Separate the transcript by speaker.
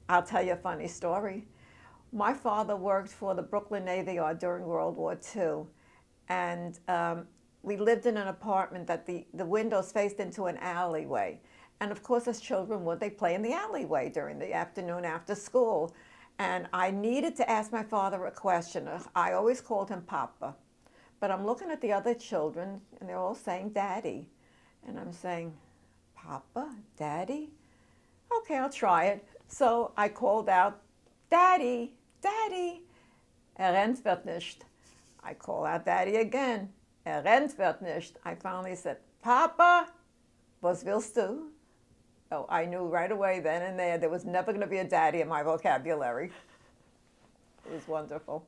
Speaker 1: I'll tell you a funny story. My father worked for the Brooklyn Navy Yard during World War II, and we lived in an apartment that the windows faced into an alleyway. And of course, as children would, they play in the alleyway during the afternoon after school. And I needed to ask my father a question. I always called him Papa. But I'm looking at the other children, and they're all saying Daddy. And I'm saying, Papa? Daddy? Okay, I'll try it. So I called out, Daddy, Daddy. Rennt wird nicht. I call out Daddy again. Rennt wird nicht. I finally said, Papa, was willst du? Oh, I knew right away then and there was never going to be a daddy in my vocabulary. It was wonderful.